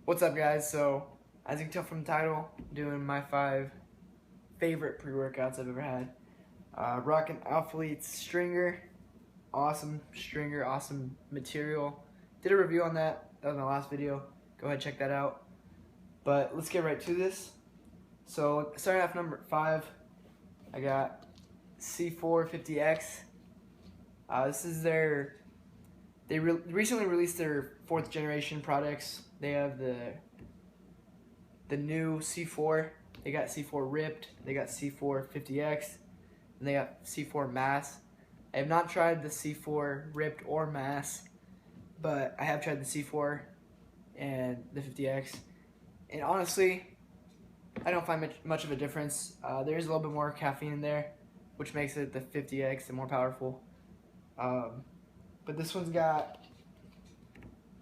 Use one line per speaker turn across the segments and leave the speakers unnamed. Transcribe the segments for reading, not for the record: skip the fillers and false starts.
What's up, guys? So, as you can tell from the title, I'm doing my 5 favorite pre-workouts I've ever had. Rockin' Alphalete Stringer, awesome stringer, awesome material. Did a review on that. That was my last video. Go ahead, check that out. But let's get right to this. So, starting off number 5, I got C450X. This is their. They recently released their 4th generation products. They have the new C4. They got C4 Ripped. They got C4 50X, and they got C4 Mass. I have not tried the C4 Ripped or Mass, but I have tried the C4 and the 50X. And honestly, I don't find much of a difference. There is a little bit more caffeine in there, which makes it the 50X and more powerful. But this one's got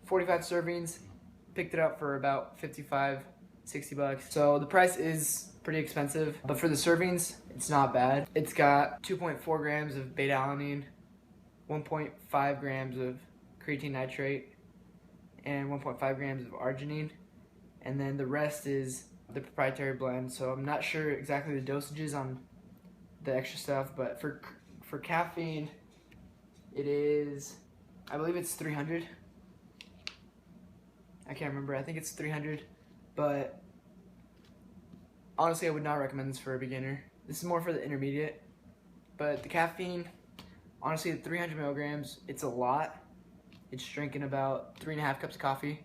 45 servings. Picked it up for about 55, 60 bucks. So the price is pretty expensive, but for the servings, it's not bad. It's got 2.4 grams of beta alanine, 1.5 grams of creatine nitrate, and 1.5 grams of arginine. And then the rest is the proprietary blend. So I'm not sure exactly the dosages on the extra stuff, but for caffeine, it is, I believe it's 300. I can't remember. I think it's 300, but honestly, I would not recommend this for a beginner. This is more for the intermediate, but the caffeine, honestly, at 300 milligrams, it's a lot. It's drinking about 3.5 cups of coffee,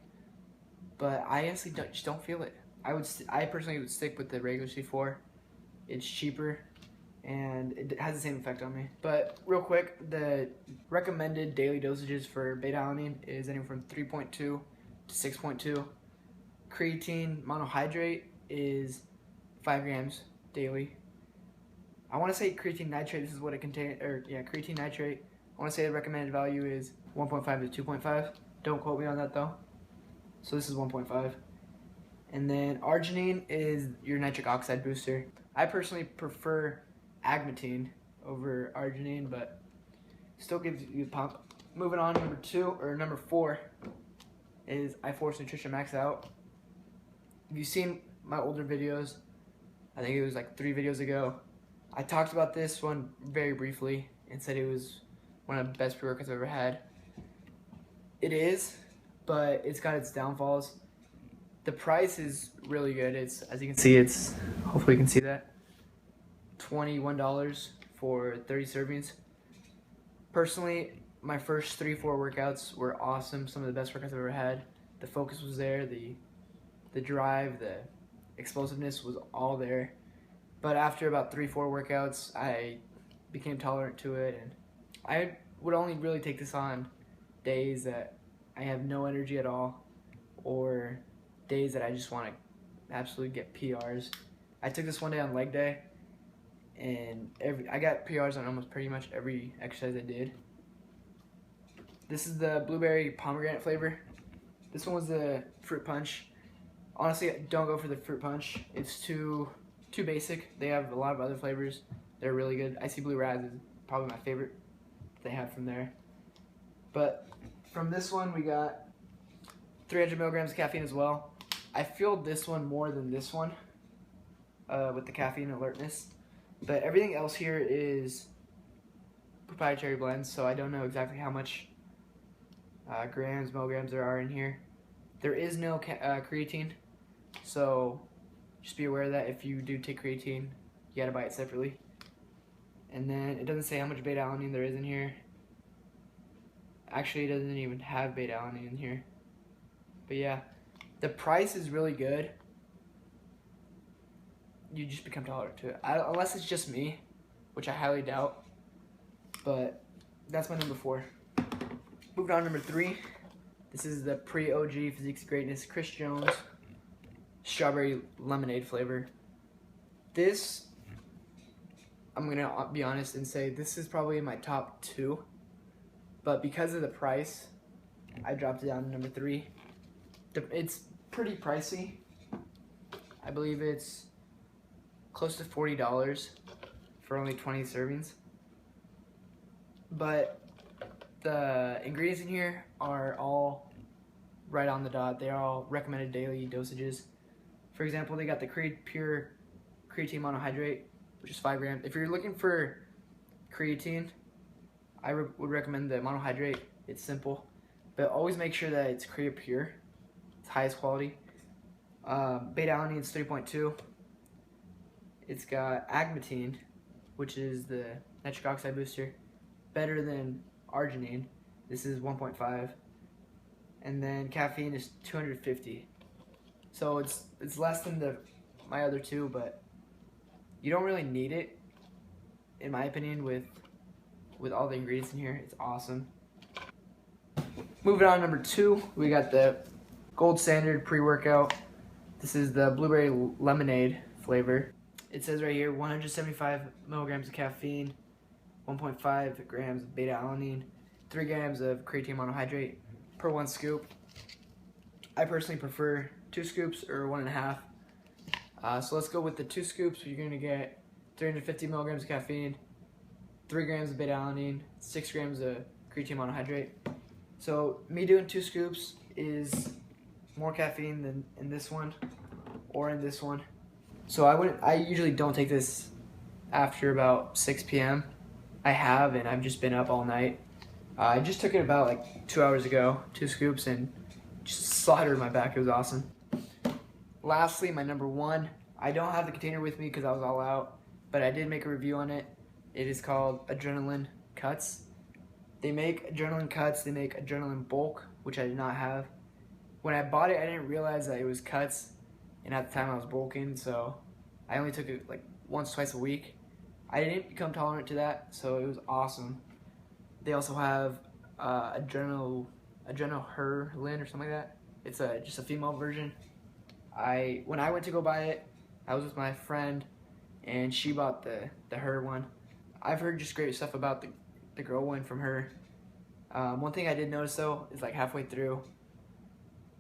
but I honestly just don't feel it. I personally would stick with the regular C4. It's cheaper, and it has the same effect on me. But real quick, the recommended daily dosages for beta alanine is anywhere from 3.2 to 6.2. Creatine monohydrate is 5 grams daily. I want to say creatine nitrate, this is what it contains, creatine nitrate. I want to say the recommended value is 1.5 to 2.5. Don't quote me on that though. So this is 1.5. And then arginine is your nitric oxide booster. I personally prefer agmatine over arginine, but still gives you a pump. Moving on, number 4 is iForce Nutrition Max Out. If you've seen my older videos, I think it was like 3 videos ago, I talked about this one very briefly and said it was one of the best pre-workouts I've ever had. It is, but it's got its downfalls. The price is really good. It's, as you can see, hopefully you can see that, $21 for 30 servings. Personally, my first 3-4 workouts were awesome. Some of the best workouts I've ever had. The focus was there, the drive, the explosiveness was all there. But after about 3-4 workouts, I became tolerant to it, and I would only really take this on days that I have no energy at all, or days that I just want to absolutely get PRs. I took this one day on leg day, and I got PRs on almost pretty much every exercise I did. This is the blueberry pomegranate flavor. This one was the fruit punch. Honestly, don't go for the fruit punch. It's too basic. They have a lot of other flavors. They're really good. Icy Blue Raz is probably my favorite they have from there. But from this one, we got 300 milligrams of caffeine as well. I feel this one more than this one with the caffeine alertness. But everything else here is proprietary blends, so I don't know exactly how much milligrams there are in here. There is no creatine, so just be aware that if you do take creatine, you gotta buy it separately. And then it doesn't say how much beta alanine there is in here. Actually, it doesn't even have beta alanine in here. But yeah, the price is really good. You just become tolerant to it, unless it's just me, which I highly doubt. But that's my number 4. Moving on to number 3. This is the pre-OG Physiques Greatness Chris Jones strawberry lemonade flavor. This, I'm gonna be honest and say this is probably in my top 2, but because of the price, I dropped it down to number 3. It's pretty pricey. I believe it's close to $40 for only 20 servings. But the ingredients in here are all right on the dot. They're all recommended daily dosages. For example, they got the Pure creatine monohydrate, which is 5 grams. If you're looking for creatine, I would recommend the monohydrate. It's simple, but always make sure that it's Create Pure. It's highest quality. Beta-alanine is 3.2. It's got agmatine, which is the nitric oxide booster, better than arginine. This is 1.5. And then caffeine is 250. So it's less than my other two, but you don't really need it, in my opinion, with all the ingredients in here. It's awesome. Moving on, number 2, we got the gold standard pre-workout. This is the blueberry lemonade flavor. It says right here 175 milligrams of caffeine, 1.5 grams of beta-alanine, 3 grams of creatine monohydrate per 1 scoop. I personally prefer 2 scoops or 1.5. So let's go with the 2 scoops. You're gonna get 350 milligrams of caffeine, 3 grams of beta-alanine, 6 grams of creatine monohydrate. So me doing 2 scoops is more caffeine than in this one or in this one. So I usually don't take this after about 6 p.m. I have, and I've just been up all night. I just took it about like 2 hours ago, 2 scoops, and just slaughtered my back. It was awesome. Lastly, my number 1. I don't have the container with me because I was all out, but I did make a review on it. It is called Adrenaline Cuts. They make Adrenaline Cuts, they make Adrenaline Bulk, which I did not have. When I bought it, I didn't realize that it was cuts, and at the time I was bulking, so I only took it like once, twice a week. I didn't become tolerant to that, so it was awesome. They also have Adrenaline or something like that. It's just a female version. When I went to go buy it, I was with my friend, and she bought the her one. I've heard just great stuff about the girl one from her. One thing I did notice though is like halfway through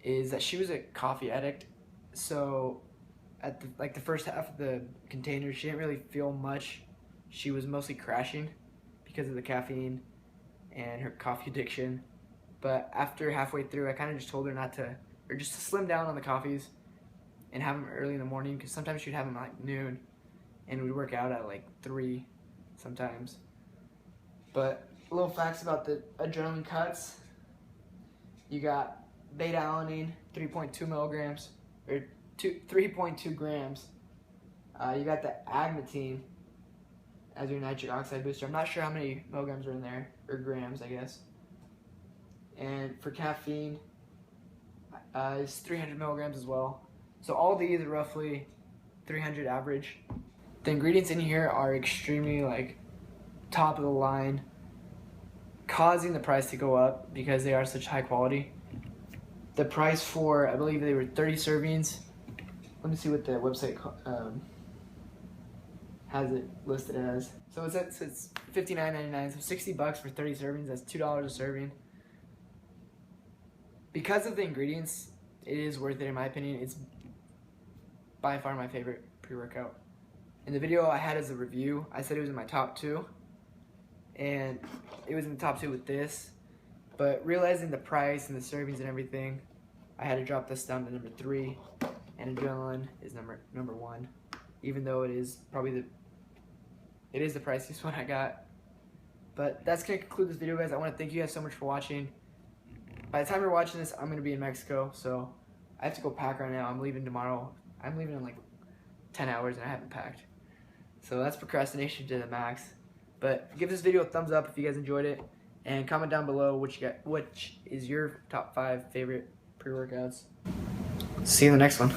is that she was a coffee addict. So at the first half of the container, she didn't really feel much. She was mostly crashing because of the caffeine and her coffee addiction. But after halfway through, I kind of just told her just to slim down on the coffees and have them early in the morning, because sometimes she'd have them at like noon and we'd work out at like 3 sometimes. But little facts about the Adrenaline Cuts. You got beta-alanine, 3.2 milligrams, or 3.2 grams. You got the agmatine as your nitric oxide booster. I'm not sure how many milligrams are in there, or grams, I guess. And for caffeine, it's 300 milligrams as well. So all these are roughly 300 average. The ingredients in here are extremely like top of the line, causing the price to go up because they are such high quality. The price for, I believe they were 30 servings. Let me see what the website has it listed as. So it's $59.99, so $60 for 30 servings. That's $2 a serving. Because of the ingredients, it is worth it in my opinion. It's by far my favorite pre-workout. In the video I had as a review, I said it was in my top 2, and it was in the top 2 with this. But realizing the price and the servings and everything, I had to drop this down to number 3, and Adrenaline is number 1, even though it is probably the priciest one I got. But that's gonna conclude this video, guys. I want to thank you guys so much for watching. By the time you're watching this, I'm gonna be in Mexico, so I have to go pack right now. I'm leaving tomorrow. I'm leaving in like 10 hours, and I haven't packed. So that's procrastination to the max. But give this video a thumbs up if you guys enjoyed it, and comment down below which is your top 5 favorite pre-workouts. See you in the next one.